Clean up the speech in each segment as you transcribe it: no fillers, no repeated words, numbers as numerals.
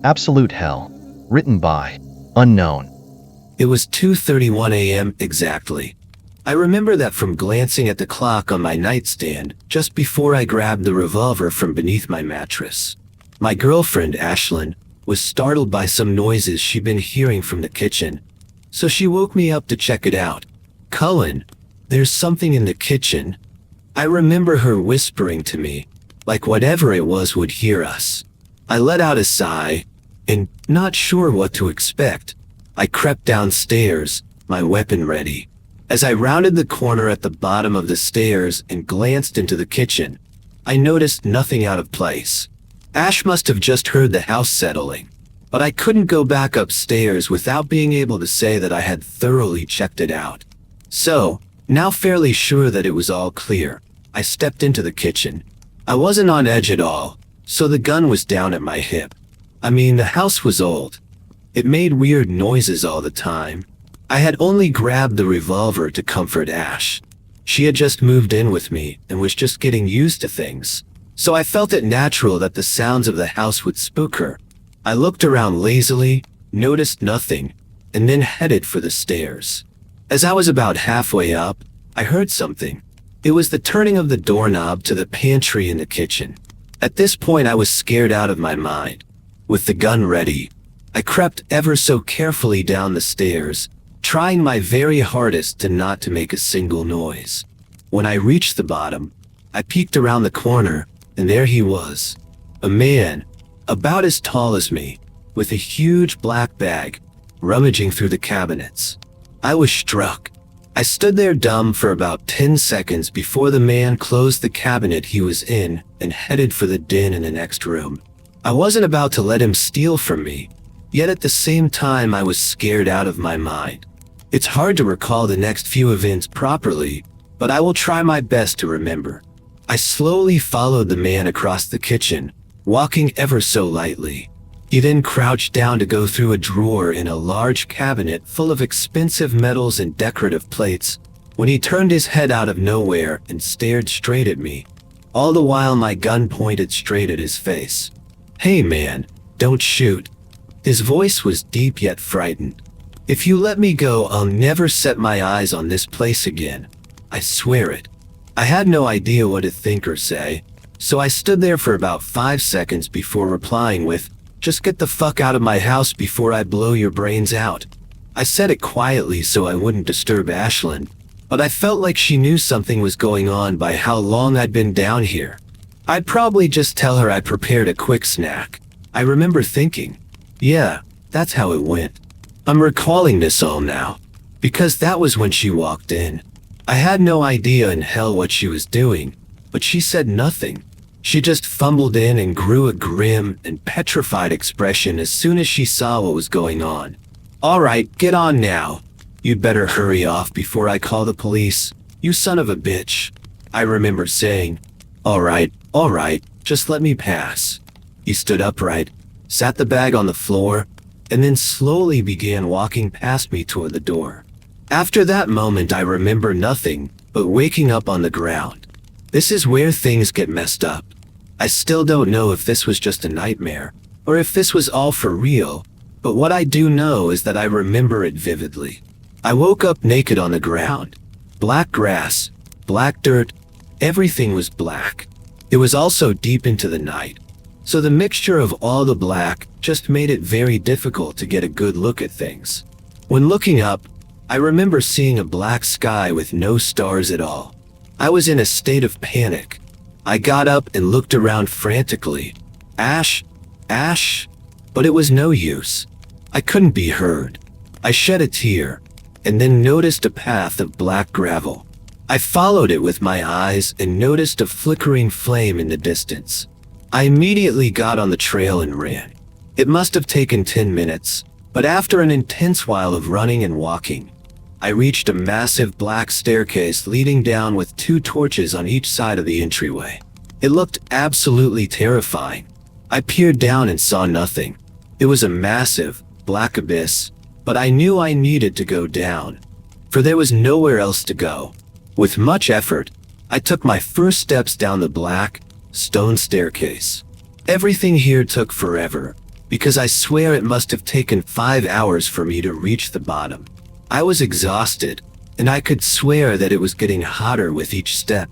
Absolute Hell. Written by Unknown. It was 2:31 a.m. exactly. I remember that from glancing at the clock on my nightstand just before I grabbed the revolver from beneath my mattress. My girlfriend, Ashlyn, was startled by some noises she'd been hearing from the kitchen, so she woke me up to check it out. "Cullen, there's something in the kitchen." I remember her whispering to me, like whatever it was would hear us. I let out a sigh, and, not sure what to expect, I crept downstairs, my weapon ready. As I rounded the corner at the bottom of the stairs and glanced into the kitchen, I noticed nothing out of place. Ash must have just heard the house settling, but I couldn't go back upstairs without being able to say that I had thoroughly checked it out. So, now fairly sure that it was all clear, I stepped into the kitchen. I wasn't on edge at all, so the gun was down at my hip. I mean, the house was old. It made weird noises all the time. I had only grabbed the revolver to comfort Ash. She had just moved in with me and was just getting used to things, so I felt it natural that the sounds of the house would spook her. I looked around lazily, noticed nothing, and then headed for the stairs. As I was about halfway up, I heard something. It was the turning of the doorknob to the pantry in the kitchen. At this point, I was scared out of my mind. With the gun ready, I crept ever so carefully down the stairs, trying my very hardest to not to make a single noise. When I reached the bottom, I peeked around the corner, and there he was. A man, about as tall as me, with a huge black bag, rummaging through the cabinets. I was struck. I stood there dumb for about 10 seconds before the man closed the cabinet he was in and headed for the den in the next room. I wasn't about to let him steal from me, yet at the same time I was scared out of my mind. It's hard to recall the next few events properly, but I will try my best to remember. I slowly followed the man across the kitchen, walking ever so lightly. He then crouched down to go through a drawer in a large cabinet full of expensive metals and decorative plates, when he turned his head out of nowhere and stared straight at me, all the while my gun pointed straight at his face. "Hey man, don't shoot." His voice was deep yet frightened. "If you let me go, I'll never set my eyes on this place again. I swear it." I had no idea what to think or say, so I stood there for about 5 seconds before replying with, "Just get the fuck out of my house before I blow your brains out." I said it quietly so I wouldn't disturb Ashlyn, but I felt like she knew something was going on by how long I'd been down here. I'd probably just tell her I prepared a quick snack. I remember thinking, yeah, that's how it went. I'm recalling this all now, because that was when she walked in. I had no idea in hell what she was doing, but she said nothing. She just fumbled in and grew a grim and petrified expression as soon as she saw what was going on. "All right, get on now. You'd better hurry off before I call the police, you son of a bitch." I remember saying, all right, just let me pass." He stood upright, sat the bag on the floor, and then slowly began walking past me toward the door. After that moment, I remember nothing but waking up on the ground. This is where things get messed up. I still don't know if this was just a nightmare, or if this was all for real, but what I do know is that I remember it vividly. I woke up naked on the ground. Black grass, black dirt, everything was black. It was also deep into the night, so the mixture of all the black just made it very difficult to get a good look at things. When looking up, I remember seeing a black sky with no stars at all. I was in a state of panic. I got up and looked around frantically. Ash, but it was no use. I couldn't be heard. I shed a tear, and then noticed a path of black gravel. I followed it with my eyes and noticed a flickering flame in the distance. I immediately got on the trail and ran. It must have taken 10 minutes, but after an intense while of running and walking, I reached a massive black staircase leading down with 2 torches on each side of the entryway. It looked absolutely terrifying. I peered down and saw nothing. It was a massive, black abyss, but I knew I needed to go down, for there was nowhere else to go. With much effort, I took my first steps down the black, stone staircase. Everything here took forever. because I swear it must have taken 5 hours for me to reach the bottom. I was exhausted, and I could swear that it was getting hotter with each step.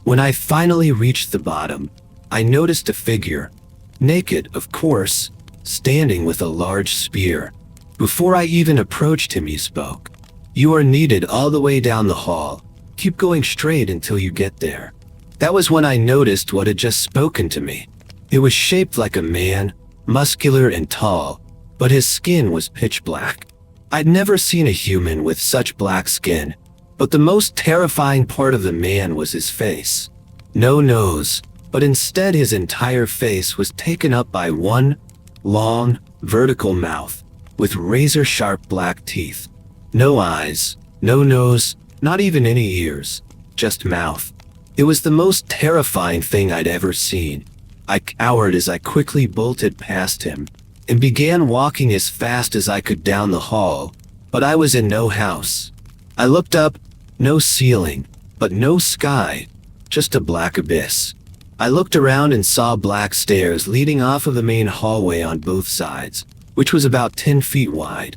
When I finally reached the bottom, I noticed a figure, naked, of course, standing with a large spear. Before I even approached him, he spoke. "You are needed all the way down the hall. Keep going straight until you get there." That was when I noticed what had just spoken to me. It was shaped like a man, muscular and tall, but his skin was pitch black. I'd never seen a human with such black skin, but the most terrifying part of the man was his face. No nose, but instead his entire face was taken up by one long, vertical mouth with razor-sharp black teeth. No eyes, no nose, not even any ears, just mouth. It was the most terrifying thing I'd ever seen. I cowered as I quickly bolted past him and began walking as fast as I could down the hall, but I was in no house. I looked up, no ceiling, but no sky, just a black abyss. I looked around and saw black stairs leading off of the main hallway on both sides, which was about 10 feet wide,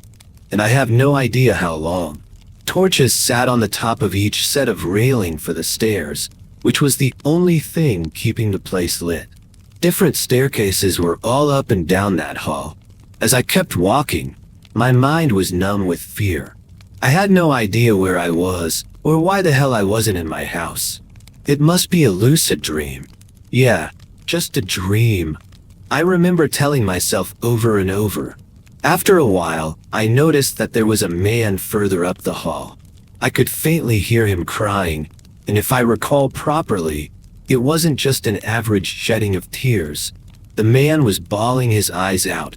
and I have no idea how long. Torches sat on the top of each set of railing for the stairs, which was the only thing keeping the place lit. Different staircases were all up and down that hall. As I kept walking, my mind was numb with fear. I had no idea where I was or why the hell I wasn't in my house. It must be a lucid dream. Yeah, just a dream. I remember telling myself over and over. After a while, I noticed that there was a man further up the hall. I could faintly hear him crying, and if I recall properly, it wasn't just an average shedding of tears. The man was bawling his eyes out,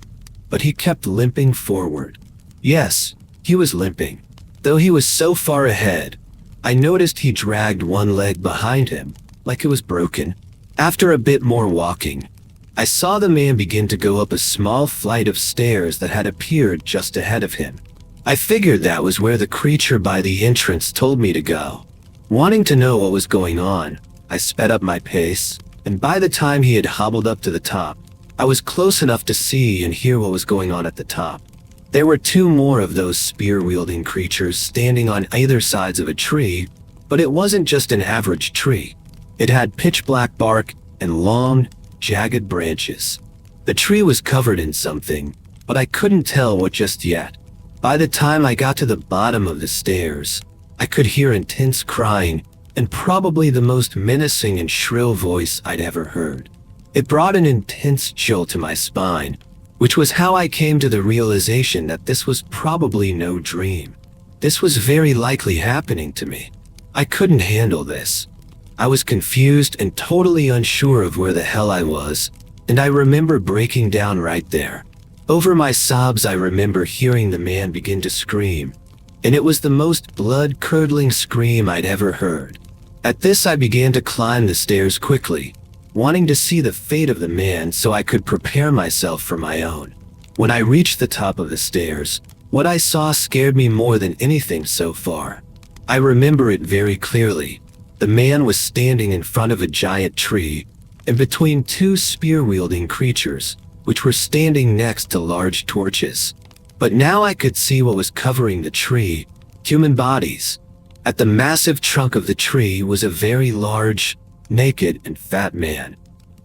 but he kept limping forward. Yes, he was limping. Though he was so far ahead, I noticed he dragged one leg behind him, like it was broken. After a bit more walking, I saw the man begin to go up a small flight of stairs that had appeared just ahead of him. I figured that was where the creature by the entrance told me to go. Wanting to know what was going on, I sped up my pace, and by the time he had hobbled up to the top, I was close enough to see and hear what was going on at the top. There were 2 more of those spear-wielding creatures standing on either sides of a tree, but it wasn't just an average tree. It had pitch-black bark and long, jagged branches. The tree was covered in something, but I couldn't tell what just yet. By the time I got to the bottom of the stairs, I could hear intense crying and probably the most menacing and shrill voice I'd ever heard. It brought an intense chill to my spine, which was how I came to the realization that this was probably no dream. This was very likely happening to me. I couldn't handle this. I was confused and totally unsure of where the hell I was, and I remember breaking down right there. Over my sobs, I remember hearing the man begin to scream, and it was the most blood-curdling scream I'd ever heard. At this, I began to climb the stairs quickly, wanting to see the fate of the man so I could prepare myself for my own. When I reached the top of the stairs, what I saw scared me more than anything so far. I remember it very clearly. The man was standing in front of a giant tree, and between 2 spear-wielding creatures, which were standing next to large torches. But now I could see what was covering the tree: human bodies. At the massive trunk of the tree was a very large, naked, and fat man,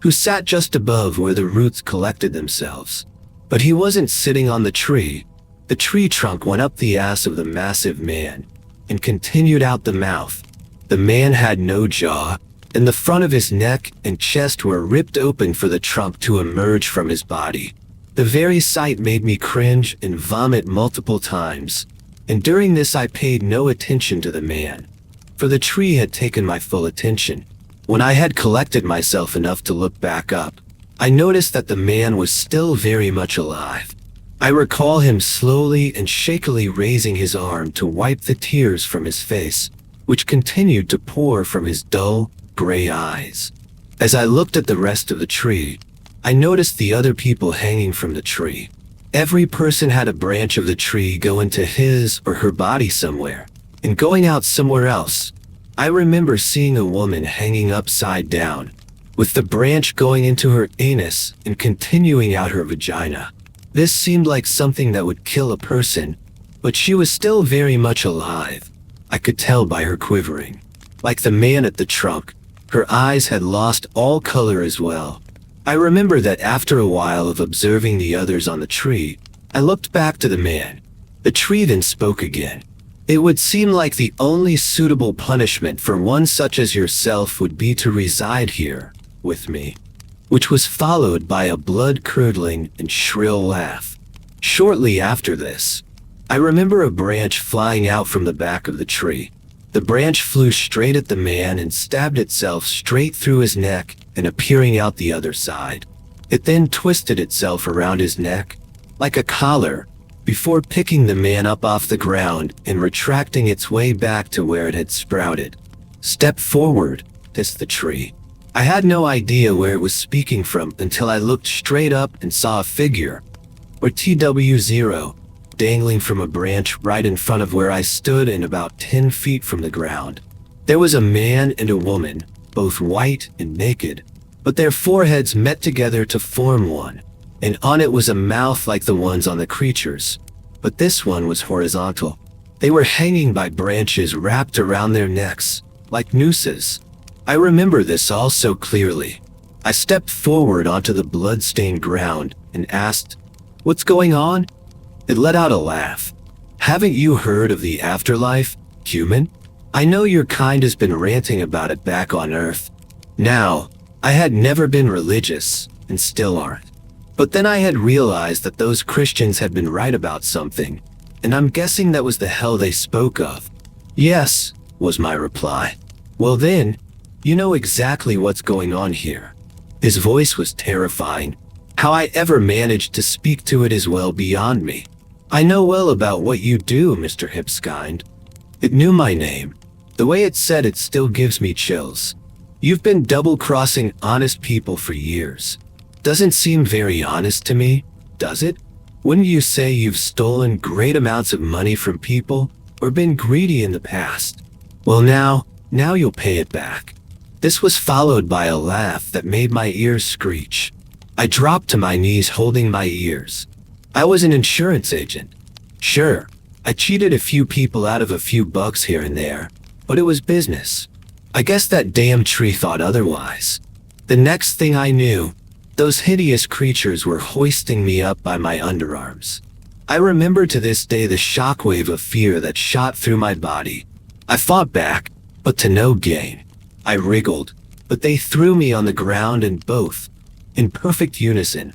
who sat just above where the roots collected themselves. But he wasn't sitting on the tree. The tree trunk went up the ass of the massive man and continued out the mouth. The man had no jaw, and the front of his neck and chest were ripped open for the trunk to emerge from his body. The very sight made me cringe and vomit multiple times, and during this I paid no attention to the man, for the tree had taken my full attention. When I had collected myself enough to look back up, I noticed that the man was still very much alive. I recall him slowly and shakily raising his arm to wipe the tears from his face, which continued to pour from his dull, gray eyes. As I looked at the rest of the tree, I noticed the other people hanging from the tree. Every person had a branch of the tree go into his or her body somewhere, and going out somewhere else. I remember seeing a woman hanging upside down, with the branch going into her anus and continuing out her vagina. This seemed like something that would kill a person, but she was still very much alive. I could tell by her quivering. Like the man at the trunk, her eyes had lost all color as well. I remember that after a while of observing the others on the tree, I looked back to the man. The tree then spoke again. It would seem like the only suitable punishment for one such as yourself would be to reside here with me, which was followed by a blood-curdling and shrill laugh. Shortly after this, I remember a branch flying out from the back of the tree. The branch flew straight at the man and stabbed itself straight through his neck and appearing out the other side. It then twisted itself around his neck, like a collar, before picking the man up off the ground and retracting its way back to where it had sprouted. "Step forward," hissed the tree. I had no idea where it was speaking from until I looked straight up and saw a figure, or TW0, dangling from a branch right in front of where I stood and about 10 feet from the ground. There was a man and a woman, both white and naked, but their foreheads met together to form one, and on it was a mouth like the ones on the creatures, but this one was horizontal. They were hanging by branches wrapped around their necks, like nooses. I remember this all so clearly. I stepped forward onto the blood-stained ground and asked, "What's going on?" It let out a laugh. "Haven't you heard of the afterlife, human? I know your kind has been ranting about it back on Earth." Now, I had never been religious, and still aren't. But then I had realized that those Christians had been right about something, and I'm guessing that was the hell they spoke of. "Yes," was my reply. "Well then, you know exactly what's going on here." His voice was terrifying. How I ever managed to speak to it is well beyond me. "I know well about what you do, Mr. Hipskind." It knew my name. The way it said it still gives me chills. "You've been double-crossing honest people for years. Doesn't seem very honest to me, does it? Wouldn't you say you've stolen great amounts of money from people, or been greedy in the past? Well now you'll pay it back." This was followed by a laugh that made my ears screech. I dropped to my knees holding my ears. I was an insurance agent. Sure, I cheated a few people out of a few bucks here and there, but it was business. I guess that damn tree thought otherwise. The next thing I knew, those hideous creatures were hoisting me up by my underarms. I remember to this day the shockwave of fear that shot through my body. I fought back, but to no gain. I wriggled, but they threw me on the ground and both, in perfect unison,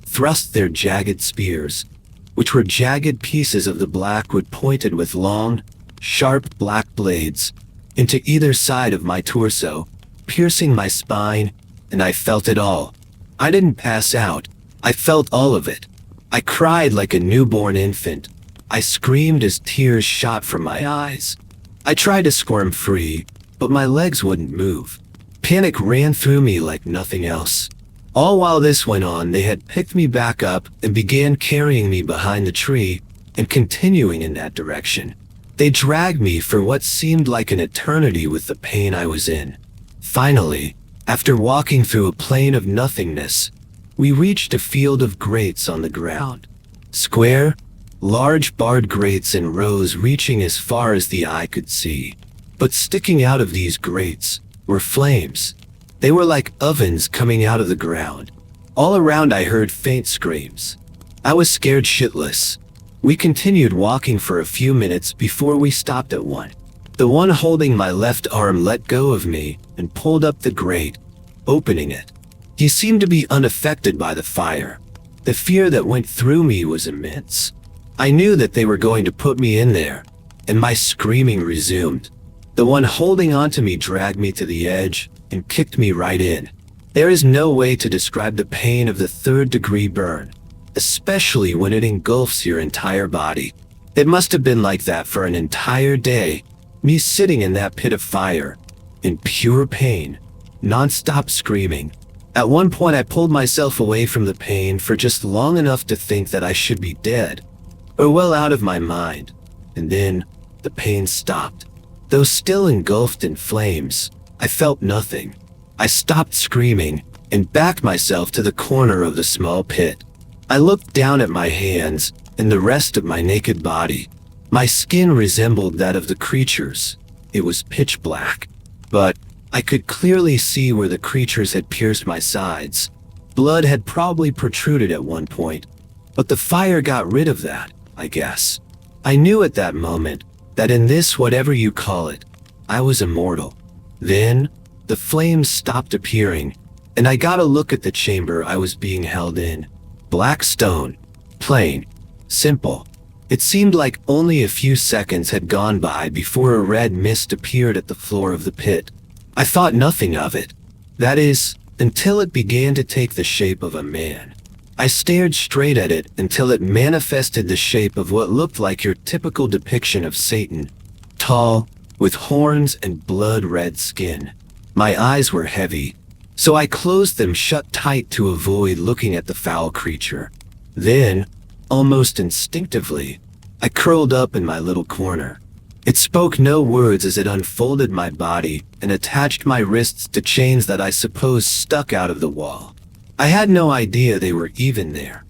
thrust their jagged spears, which were jagged pieces of the blackwood pointed with long, sharp black blades, into either side of my torso, piercing my spine, and I felt it all. I didn't pass out. I felt all of it. I cried like a newborn infant. I screamed as tears shot from my eyes. I tried to squirm free, but my legs wouldn't move. Panic ran through me like nothing else. All while this went on, they had picked me back up and began carrying me behind the tree and continuing in that direction. They dragged me for what seemed like an eternity with the pain I was in. Finally, after walking through a plain of nothingness, we reached a field of grates on the ground. Square, large barred grates in rows reaching as far as the eye could see. But sticking out of these grates were flames. They were like ovens coming out of the ground. All around I heard faint screams. I was scared shitless. We continued walking for a few minutes before we stopped at one. The one holding my left arm let go of me and pulled up the grate, opening it. He seemed to be unaffected by the fire. The fear that went through me was immense. I knew that they were going to put me in there, and my screaming resumed. The one holding onto me dragged me to the edge and kicked me right in. There is no way to describe the pain of the third-degree burn, especially when it engulfs your entire body. It must have been like that for an entire day, me sitting in that pit of fire, in pure pain, non-stop screaming. At one point I pulled myself away from the pain for just long enough to think that I should be dead, or well out of my mind, and then the pain stopped. Though still engulfed in flames, I felt nothing. I stopped screaming and backed myself to the corner of the small pit. I looked down at my hands and the rest of my naked body. My skin resembled that of the creatures. It was pitch black, but I could clearly see where the creatures had pierced my sides. Blood had probably protruded at one point, but the fire got rid of that, I guess. I knew at that moment that in this whatever you call it, I was immortal. Then, the flames stopped appearing, and I got a look at the chamber I was being held in. Black stone. Plain. Simple. It seemed like only a few seconds had gone by before a red mist appeared at the floor of the pit. I thought nothing of it. That is, until it began to take the shape of a man. I stared straight at it until it manifested the shape of what looked like your typical depiction of Satan. Tall, with horns and blood-red skin. My eyes were heavy, so I closed them shut tight to avoid looking at the foul creature. Then, almost instinctively, I curled up in my little corner. It spoke no words as it unfolded my body and attached my wrists to chains that I suppose stuck out of the wall. I had no idea they were even there.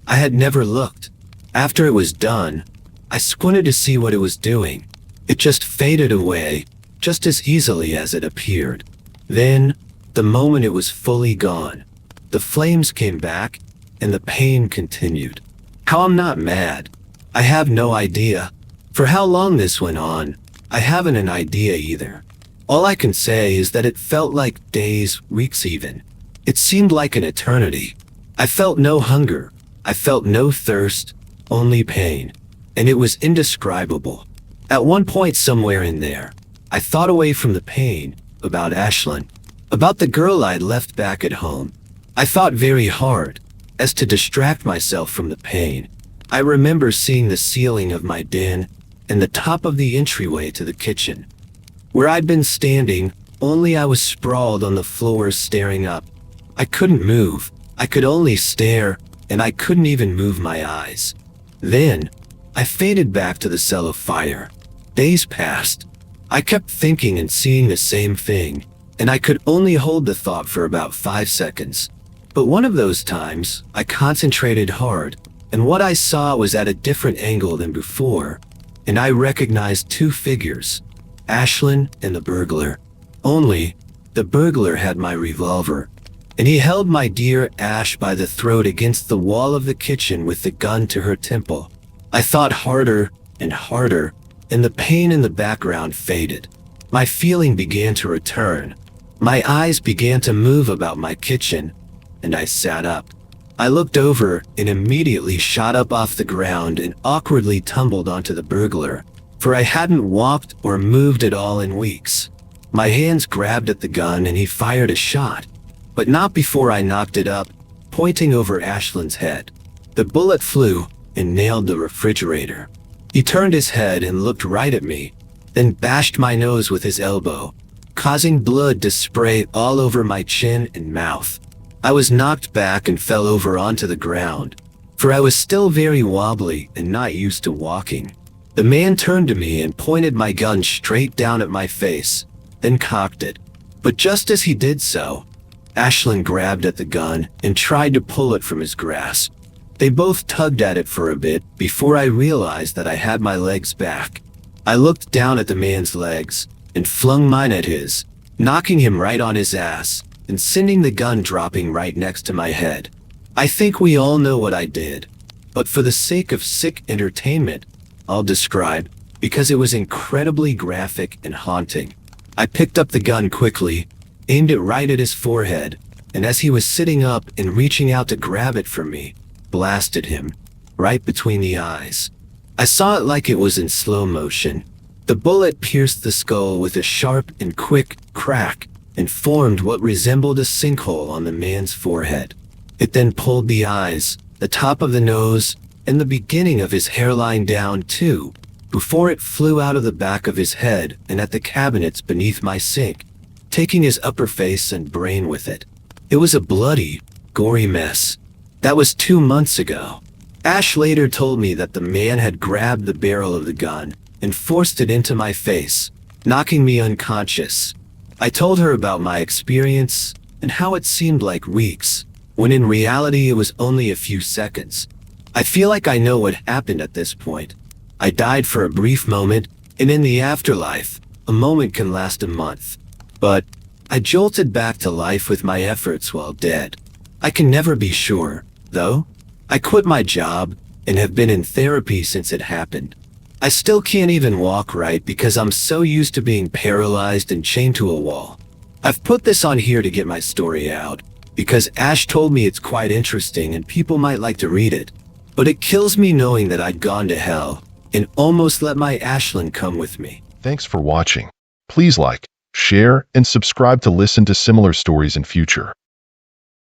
I had never looked. After it was done, I squinted to see what it was doing. It just faded away, just as easily as it appeared. Then, the moment it was fully gone, the flames came back and the pain continued. How I'm not mad, I have no idea. For how long this went on, I haven't an idea either. All I can say is that it felt like days, weeks even. It seemed like an eternity. I felt no hunger. I felt no thirst, only pain. And it was indescribable. At one point somewhere in there, I thought away from the pain, about Ashlyn, about the girl I'd left back at home. I thought very hard, as to distract myself from the pain. I remember seeing the ceiling of my den and the top of the entryway to the kitchen. Where I'd been standing, only I was sprawled on the floor staring up. I couldn't move. I could only stare, and I couldn't even move my eyes. Then, I faded back to the cell of fire. Days passed. I kept thinking and seeing the same thing, and I could only hold the thought for about 5 seconds. But one of those times, I concentrated hard, and what I saw was at a different angle than before, and I recognized 2 figures, Ashlyn and the burglar. Only, the burglar had my revolver, and he held my dear Ash by the throat against the wall of the kitchen with the gun to her temple. I thought harder and harder, and the pain in the background faded. My feeling began to return. My eyes began to move about my kitchen, and I sat up. I looked over and immediately shot up off the ground and awkwardly tumbled onto the burglar, for I hadn't walked or moved at all in weeks. My hands grabbed at the gun and he fired a shot, but not before I knocked it up, pointing over Ashlyn's head. The bullet flew and nailed the refrigerator. He turned his head and looked right at me, then bashed my nose with his elbow, causing blood to spray all over my chin and mouth. I was knocked back and fell over onto the ground, for I was still very wobbly and not used to walking. The man turned to me and pointed my gun straight down at my face, then cocked it. But just as he did so, Ashlyn grabbed at the gun and tried to pull it from his grasp. They both tugged at it for a bit before I realized that I had my legs back. I looked down at the man's legs and flung mine at his, knocking him right on his ass and sending the gun dropping right next to my head. I think we all know what I did, but for the sake of sick entertainment, I'll describe, because it was incredibly graphic and haunting. I picked up the gun quickly, aimed it right at his forehead, and as he was sitting up and reaching out to grab it from me, blasted him, right between the eyes. I saw it like it was in slow motion. The bullet pierced the skull with a sharp and quick crack and formed what resembled a sinkhole on the man's forehead. It then pulled the eyes, the top of the nose, and the beginning of his hairline down too, before it flew out of the back of his head and at the cabinets beneath my sink, taking his upper face and brain with it. It was a bloody, gory mess. That was 2 months ago. Ash later told me that the man had grabbed the barrel of the gun and forced it into my face, knocking me unconscious. I told her about my experience and how it seemed like weeks, when in reality it was only a few seconds. I feel like I know what happened at this point. I died for a brief moment, and in the afterlife, a moment can last a month. But I jolted back to life with my efforts while dead. I can never be sure, though. I quit my job and have been in therapy since it happened. I still can't even walk right because I'm so used to being paralyzed and chained to a wall. I've put this on here to get my story out, because Ash told me it's quite interesting and people might like to read it. But it kills me knowing that I'd gone to hell and almost let my Ashlyn come with me. Thanks for watching. Please like, share, and subscribe to listen to similar stories in future.